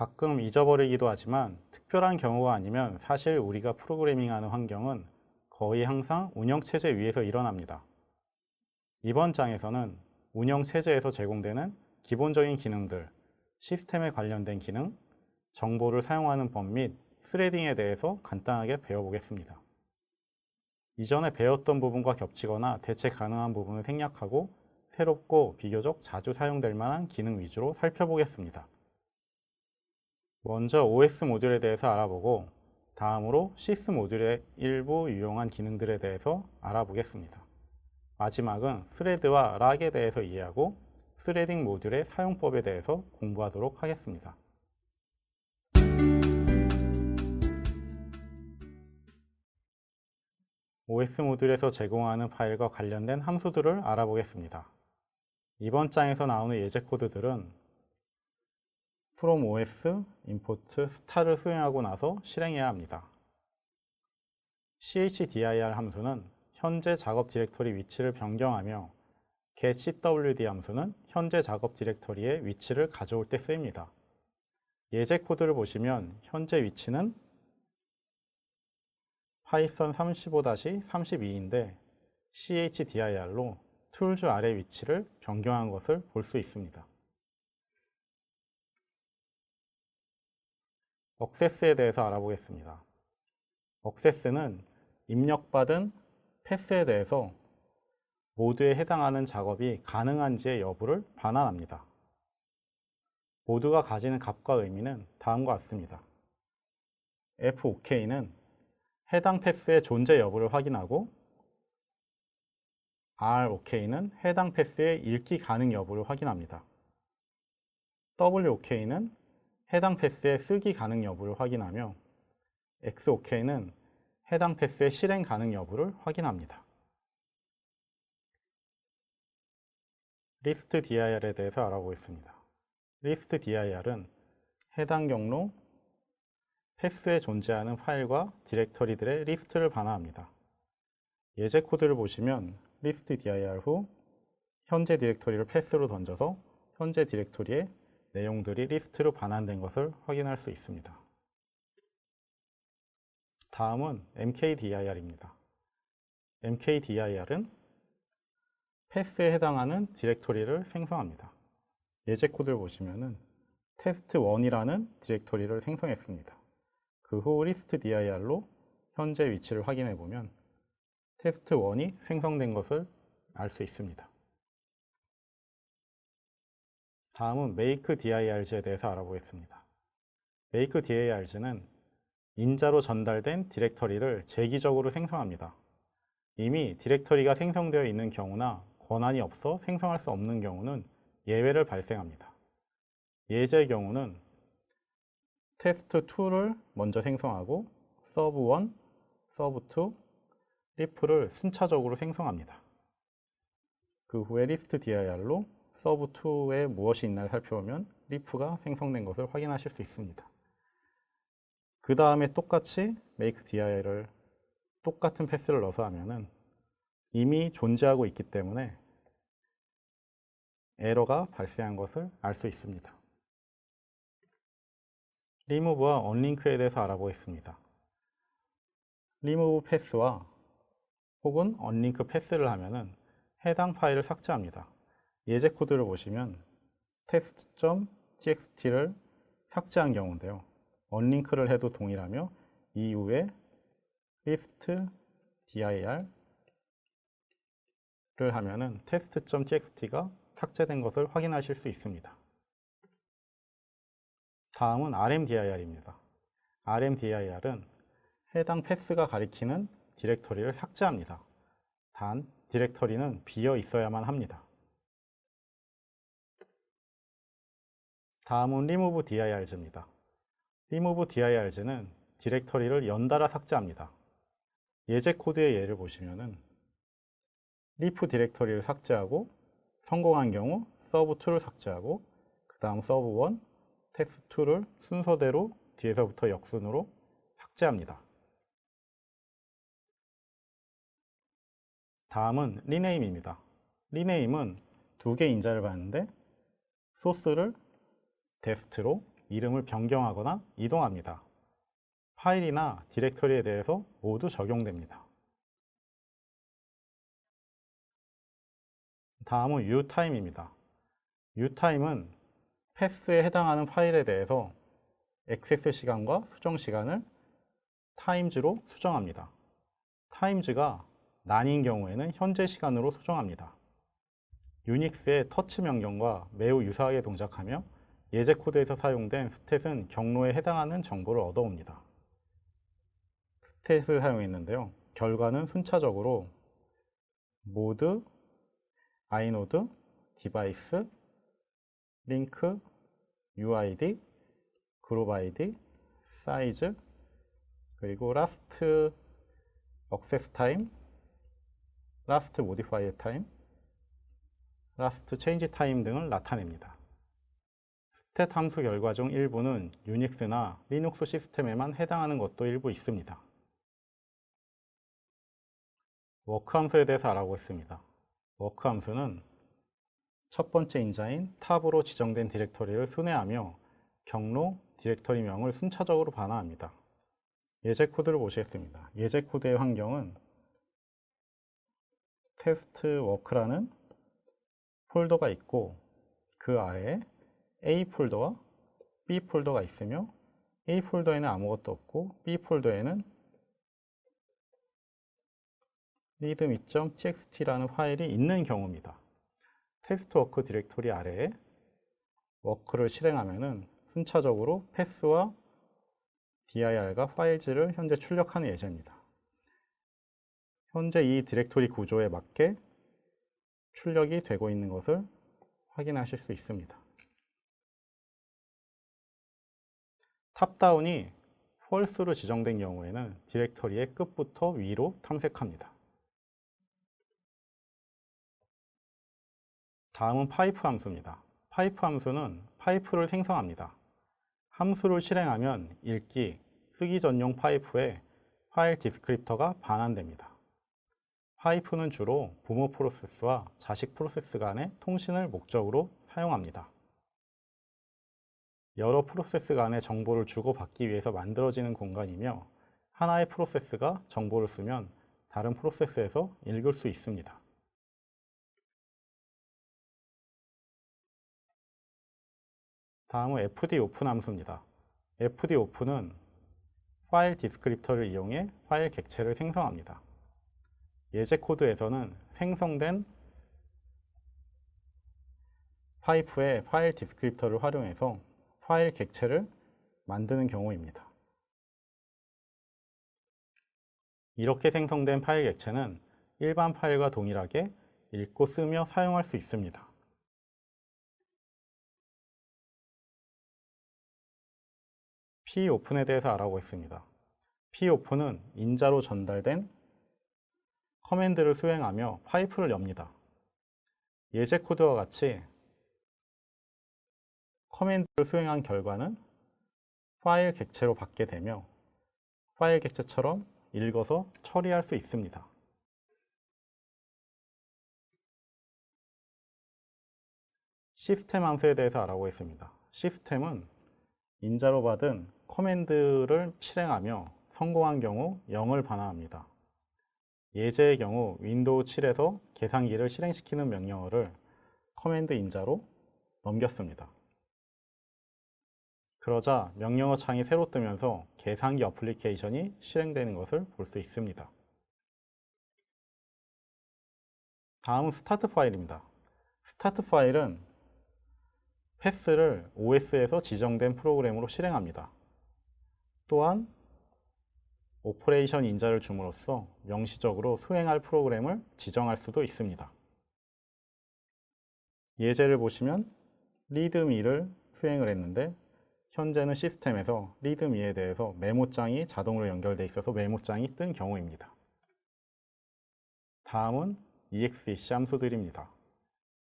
가끔 잊어버리기도 하지만 특별한 경우가 아니면 사실 우리가 프로그래밍하는 환경은 거의 항상 운영체제 위에서 일어납니다. 이번 장에서는 운영체제에서 제공되는 기본적인 기능들, 시스템에 관련된 기능, 정보를 사용하는 법 및 스레딩에 대해서 간단하게 배워보겠습니다. 이전에 배웠던 부분과 겹치거나 대체 가능한 부분을 생략하고 새롭고 비교적 자주 사용될 만한 기능 위주로 살펴보겠습니다. 먼저 OS 모듈에 대해서 알아보고 다음으로 시스 모듈의 일부 유용한 기능들에 대해서 알아보겠습니다. 마지막은 스레드와 락에 대해서 이해하고 스레딩 모듈의 사용법에 대해서 공부하도록 하겠습니다. OS 모듈에서 제공하는 파일과 관련된 함수들을 알아보겠습니다. 이번 장에서 나오는 예제 코드들은 from OS, import, star를 수행하고 나서 실행해야 합니다. chdir 함수는 현재 작업 디렉터리 위치를 변경하며 getCwd 함수는 현재 작업 디렉터리의 위치를 가져올 때 쓰입니다. 예제 코드를 보시면 현재 위치는 파이썬 35-32인데 chdir로 툴즈 아래 위치를 변경한 것을 볼 수 있습니다. 억세스에 대해서 알아보겠습니다. 억세스는 입력받은 패스에 대해서 모드에 해당하는 작업이 가능한지의 여부를 반환합니다. 모두가 가지는 값과 의미는 다음과 같습니다. FOK는 해당 패스의 존재 여부를 확인하고 ROK는 해당 패스의 읽기 가능 여부를 확인합니다. WOK는 해당 패스의 쓰기 가능 여부를 확인하며 XOK는 해당 패스의 실행 가능 여부를 확인합니다. 리스트 dir에 대해서 알아보겠습니다. 리스트 dir은 해당 경로 패스에 존재하는 파일과 디렉터리들의 리스트를 반환합니다. 예제 코드를 보시면 리스트 dir 후 현재 디렉터리를 패스로 던져서 현재 디렉터리의 내용들이 리스트로 반환된 것을 확인할 수 있습니다. 다음은 mkdir입니다. mkdir은 패스에 해당하는 디렉터리를 생성합니다. 예제 코드를 보시면 test1이라는 디렉터리를 생성했습니다. 그 후 리스트 dir로 현재 위치를 확인해 보면 test1이 생성된 것을 알 수 있습니다. 다음은 make dirg에 대해서 알아보겠습니다. make dirg는 인자로 전달된 디렉터리를 재기적으로 생성합니다. 이미 디렉터리가 생성되어 있는 경우나 권한이 없어 생성할 수 없는 경우는 예외를 발생합니다. 예제의 경우는 test2를 먼저 생성하고 serve1, serve2, rif를 순차적으로 생성합니다. 그 후에 list dir로 serve2에 무엇이 있나 살펴보면 rif가 생성된 것을 확인하실 수 있습니다. 그 다음에 똑같이 make dir을 똑같은 패스를 넣어서 하면은 이미 존재하고 있기 때문에 에러가 발생한 것을 알 수 있습니다. remove와 unlink에 대해서 알아보겠습니다. remove 패스와 혹은 unlink 패스를 하면은 해당 파일을 삭제합니다. 예제 코드를 보시면 test.txt를 삭제한 경우인데요. unlink를 해도 동일하며 이후에 list dir를 하면은 test.txt가 삭제된 것을 확인하실 수 있습니다. 다음은 rmdir입니다. rmdir은 해당 패스가 가리키는 디렉터리를 삭제합니다. 단 디렉터리는 비어 있어야만 합니다. 다음은 remove dirg입니다. remove dirg는 디렉터리를 연달아 삭제합니다. 예제 코드의 예를 보시면은 rif 디렉터리를 삭제하고 성공한 경우 serve2를 삭제하고 그 다음 serve1, test2를 순서대로 뒤에서부터 역순으로 삭제합니다. 다음은 rename입니다. rename은 두 개의 인자를 받는데 소스를 dest로 이름을 변경하거나 이동합니다. 파일이나 디렉터리에 대해서 모두 적용됩니다. 다음은 uTime입니다. uTime은 패스에 해당하는 파일에 대해서 액세스 시간과 수정 시간을 times로 수정합니다. times가 난인 경우에는 현재 시간으로 수정합니다. 유닉스의 터치 명령과 매우 유사하게 동작하며 예제 코드에서 사용된 스탯은 경로에 해당하는 정보를 얻어옵니다. 스탯을 사용했는데요. 결과는 순차적으로 모드, inode, 디바이스, 링크, uid, 그룹 id, 사이즈, 그리고 last access time, last modified time, last change time 등을 나타냅니다. 스탯 함수 결과 중 일부는 유닉스나 리눅스 시스템에만 해당하는 것도 일부 있습니다. 워크 함수에 대해서 알아보겠습니다. 워크 함수는 첫 번째 인자인 탑으로 지정된 디렉터리를 순회하며 경로, 디렉터리명을 순차적으로 반환합니다. 예제 코드를 보시겠습니다. 예제 코드의 환경은 테스트 워크라는 폴더가 있고 그 아래에 A 폴더와 B 폴더가 있으며 A 폴더에는 아무것도 없고 B 폴더에는 readme.txt라는 파일이 있는 경우입니다. 테스트 워크 디렉토리 아래에 워크를 실행하면은 순차적으로 패스와 dir과 파일즈를 현재 출력하는 예제입니다. 현재 이 디렉토리 구조에 맞게 출력이 되고 있는 것을 확인하실 수 있습니다. 탑다운이 false로 지정된 경우에는 디렉터리의 끝부터 위로 탐색합니다. 다음은 파이프 함수입니다. 파이프 함수는 파이프를 생성합니다. 함수를 실행하면 읽기, 쓰기 전용 파이프에 파일 디스크립터가 반환됩니다. 파이프는 주로 부모 프로세스와 자식 프로세스 간의 통신을 목적으로 사용합니다. 여러 프로세스 간의 정보를 주고받기 위해서 만들어지는 공간이며 하나의 프로세스가 정보를 쓰면 다른 프로세스에서 읽을 수 있습니다. 다음은 fdopen 함수입니다. fdopen은 파일 디스크립터를 이용해 파일 객체를 생성합니다. 예제 코드에서는 생성된 파이프의 파일 디스크립터를 활용해서 파일 객체를 만드는 경우입니다. 이렇게 생성된 파일 객체는 일반 파일과 동일하게 읽고 쓰며 사용할 수 있습니다. popen에 대해서 알아보겠습니다. popen은 인자로 전달된 커맨드를 수행하며 파이프를 엽니다. 예제 코드와 같이 커맨드를 수행한 결과는 파일 객체로 받게 되며 파일 객체처럼 읽어서 처리할 수 있습니다. 시스템 함수에 대해서 알아보겠습니다. 시스템은 인자로 받은 커맨드를 실행하며 성공한 경우 0을 반환합니다. 예제의 경우 윈도우 7에서 계산기를 실행시키는 명령어를 커맨드 인자로 넘겼습니다. 그러자 명령어 창이 새로 뜨면서 계산기 어플리케이션이 실행되는 것을 볼 수 있습니다. 다음은 스타트 파일입니다. 스타트 파일은 패스를 OS에서 지정된 프로그램으로 실행합니다. 또한 오퍼레이션 인자를 줌으로써 명시적으로 수행할 프로그램을 지정할 수도 있습니다. 예제를 보시면 readme를 수행을 했는데 현재는 시스템에서 readme에 대해서 메모장이 자동으로 연결되어 있어서 메모장이 뜬 경우입니다. 다음은 exec 함수들입니다.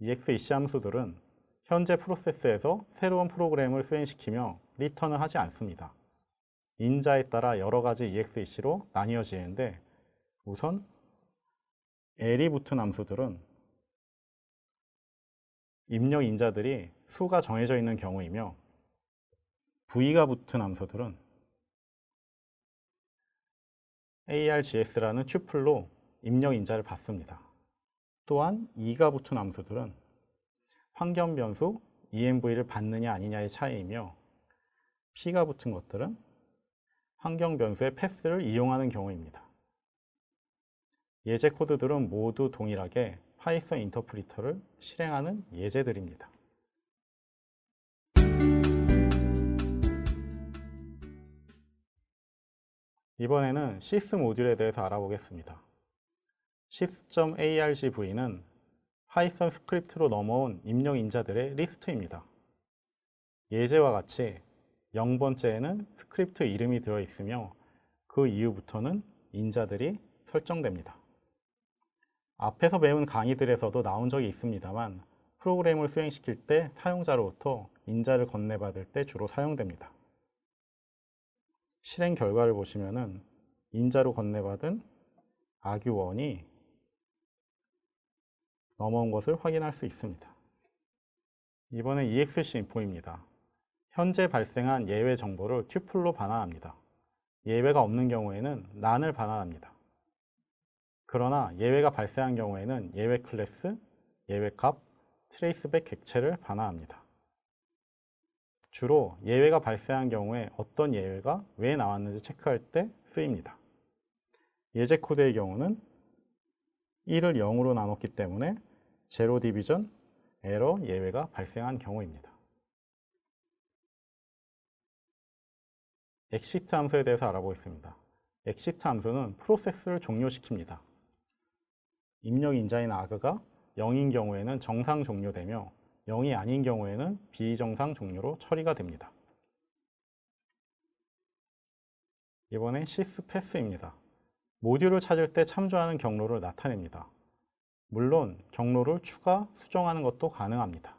exec 함수들은 현재 프로세스에서 새로운 프로그램을 수행시키며 리턴을 하지 않습니다. 인자에 따라 여러 가지 exec로 나뉘어지는데 우선 L이 붙은 함수들은 입력 인자들이 수가 정해져 있는 경우이며 V가 붙은 함수들은 args라는 튜플로 입력 인자를 받습니다. 또한 2가 붙은 함수들은 환경 변수 env를 받느냐 아니냐의 차이이며 p가 붙은 것들은 환경 변수의 패스를 이용하는 경우입니다. 예제 코드들은 모두 동일하게 파이썬 인터프리터를 실행하는 예제들입니다. 이번에는 sys 모듈에 대해서 알아보겠습니다. sys.argv는 파이썬 스크립트로 넘어온 입력 인자들의 리스트입니다. 예제와 같이 0번째에는 스크립트 이름이 들어있으며 그 이후부터는 인자들이 설정됩니다. 앞에서 배운 강의들에서도 나온 적이 있습니다만 프로그램을 수행시킬 때 사용자로부터 인자를 건네받을 때 주로 사용됩니다. 실행 결과를 보시면은 인자로 건네받은 argv1이 넘어온 것을 확인할 수 있습니다. 이번엔 excinfo입니다. 현재 발생한 예외 정보를 튜플로 반환합니다. 예외가 없는 경우에는 none을 반환합니다. 그러나 예외가 발생한 경우에는 예외 클래스, 예외 값, 트레이스백 객체를 반환합니다. 주로 예외가 발생한 경우에 어떤 예외가 왜 나왔는지 체크할 때 쓰입니다. 예제 코드의 경우는 1을 0으로 나눴기 때문에 제로 디비전 에러 예외가 발생한 경우입니다. exit 함수에 대해서 알아보겠습니다. exit 함수는 프로세스를 종료시킵니다. 입력 인자인 arg가 0인 경우에는 정상 종료되며 0이 아닌 경우에는 비정상 종료로 처리가 됩니다. 이번엔 syspass입니다. 모듈을 찾을 때 참조하는 경로를 나타냅니다. 물론 경로를 추가, 수정하는 것도 가능합니다.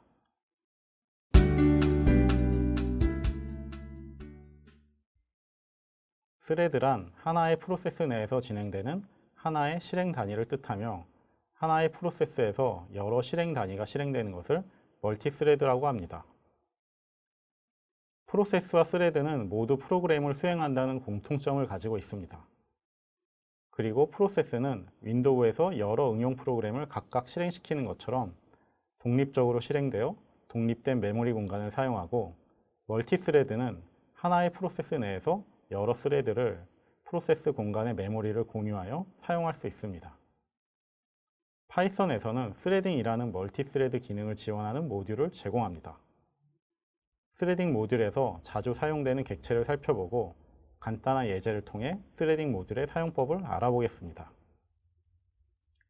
스레드란 하나의 프로세스 내에서 진행되는 하나의 실행 단위를 뜻하며 하나의 프로세스에서 여러 실행 단위가 실행되는 것을 멀티스레드라고 합니다. 프로세스와 스레드는 모두 프로그램을 수행한다는 공통점을 가지고 있습니다. 그리고 프로세스는 윈도우에서 여러 응용 프로그램을 각각 실행시키는 것처럼 독립적으로 실행되어 독립된 메모리 공간을 사용하고 멀티스레드는 하나의 프로세스 내에서 여러 스레드를 프로세스 공간의 메모리를 공유하여 사용할 수 있습니다. 파이썬에서는 스레딩이라는 멀티스레드 기능을 지원하는 모듈을 제공합니다. 스레딩 모듈에서 자주 사용되는 객체를 살펴보고 간단한 예제를 통해 스레딩 모듈의 사용법을 알아보겠습니다.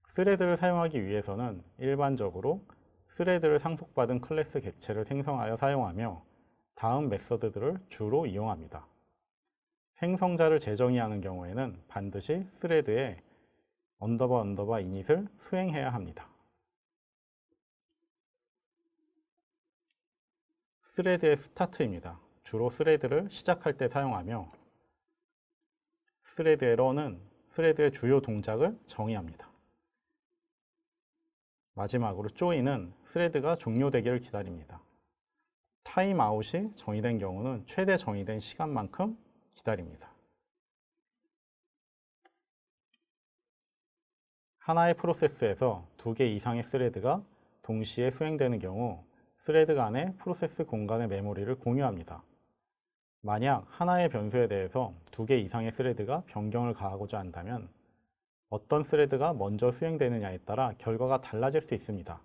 스레드를 사용하기 위해서는 일반적으로 스레드를 상속받은 클래스 객체를 생성하여 사용하며 다음 메서드들을 주로 이용합니다. 생성자를 재정의하는 경우에는 반드시 스레드에 언더바 이닛을 수행해야 합니다. 스레드의 스타트입니다. 주로 스레드를 시작할 때 사용하며 스레드의 런은 스레드의 주요 동작을 정의합니다. 마지막으로 조인은 스레드가 종료되기를 기다립니다. 타임아웃이 정의된 경우는 최대 정의된 시간만큼 기다립니다. 하나의 프로세스에서 2개 이상의 스레드가 동시에 수행되는 경우 스레드 간의 프로세스 공간의 메모리를 공유합니다. 만약 하나의 변수에 대해서 2개 이상의 스레드가 변경을 가하고자 한다면 어떤 스레드가 먼저 수행되느냐에 따라 결과가 달라질 수 있습니다.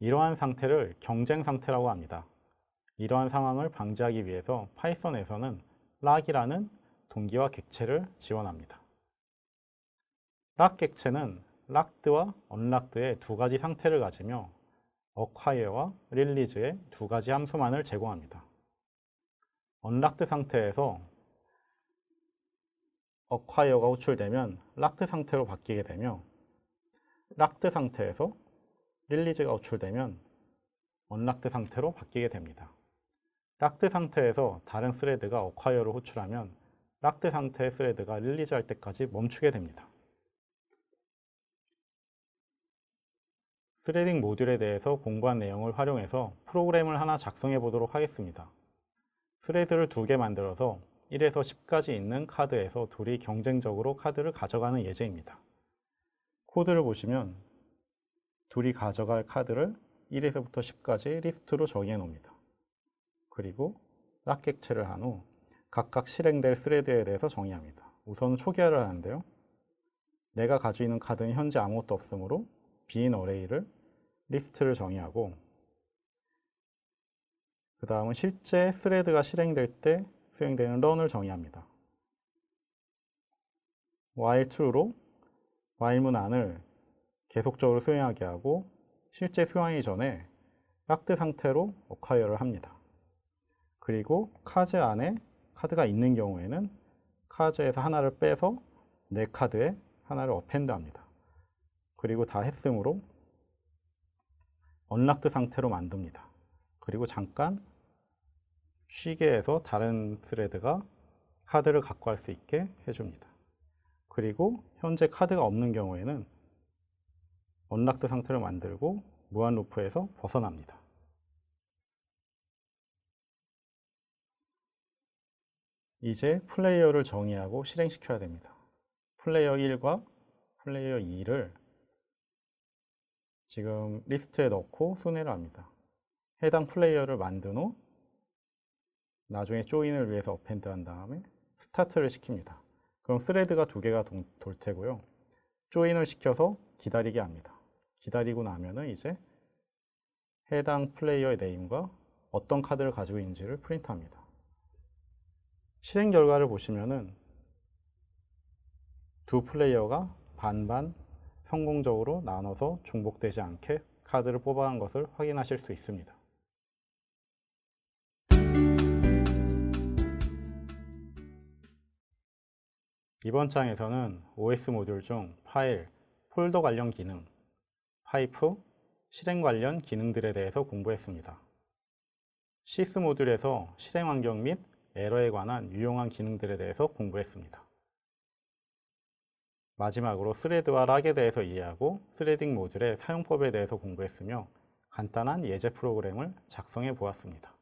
이러한 상태를 경쟁 상태라고 합니다. 이러한 상황을 방지하기 위해서 파이썬에서는 락이라는 동기화 객체를 지원합니다. 락 객체는 락드와 언락드의 2가지 상태를 가지며 acquire와 release의 2가지 함수만을 제공합니다. 언락드 상태에서 acquire가 호출되면 락드 상태로 바뀌게 되며 락드 상태에서 release가 호출되면 언락드 상태로 바뀌게 됩니다. 락드 상태에서 다른 스레드가 acquire를 호출하면 락드 상태의 스레드가 release 할 때까지 멈추게 됩니다. 스레딩 모듈에 대해서 공부한 내용을 활용해서 프로그램을 하나 작성해 보도록 하겠습니다. 스레드를 2개 만들어서 1에서 10까지 있는 카드에서 둘이 경쟁적으로 카드를 가져가는 예제입니다. 코드를 보시면 둘이 가져갈 카드를 1에서부터 10까지 리스트로 정의해 놓습니다. 그리고 락객체를 한 후 각각 실행될 스레드에 대해서 정의합니다. 우선 초기화를 하는데요. 내가 가지고 있는 카드는 현재 아무것도 없으므로 빈 어레이를 리스트를 정의하고, 그 다음은 실제 스레드가 실행될 때 수행되는 런을 정의합니다. while true로 while문 안을 계속적으로 수행하게 하고, 실제 수행하기 전에 락드 상태로 acquire를 합니다. 그리고 카드 안에 카드가 있는 경우에는 카드에서 하나를 빼서 내 카드에 하나를 append 합니다. 그리고 다 했으므로 언락드 상태로 만듭니다. 그리고 잠깐 쉬게 해서 다른 스레드가 카드를 갖고 갈 수 있게 해줍니다. 그리고 현재 카드가 없는 경우에는 언락드 상태를 만들고 무한 루프에서 벗어납니다. 이제 플레이어를 정의하고 실행시켜야 됩니다. 플레이어 1과 플레이어 2를 지금 리스트에 넣고 순회를 합니다. 해당 플레이어를 만든 후 나중에 조인을 위해서 어펜드 한 다음에 스타트를 시킵니다. 그럼 스레드가 2개가 돌 테고요. 조인을 시켜서 기다리게 합니다. 기다리고 나면은 이제 해당 플레이어의 네임과 어떤 카드를 가지고 있는지를 프린트합니다. 실행 결과를 보시면은 두 플레이어가 반반 성공적으로 나눠서 중복되지 않게 카드를 뽑아간 것을 확인하실 수 있습니다. 이번 장에서는 OS 모듈 중 파일, 폴더 관련 기능, 파이프, 실행 관련 기능들에 대해서 공부했습니다. 시스 모듈에서 실행 환경 및 에러에 관한 유용한 기능들에 대해서 공부했습니다. 마지막으로 스레드와 락에 대해서 이해하고 스레딩 모듈의 사용법에 대해서 공부했으며 간단한 예제 프로그램을 작성해 보았습니다.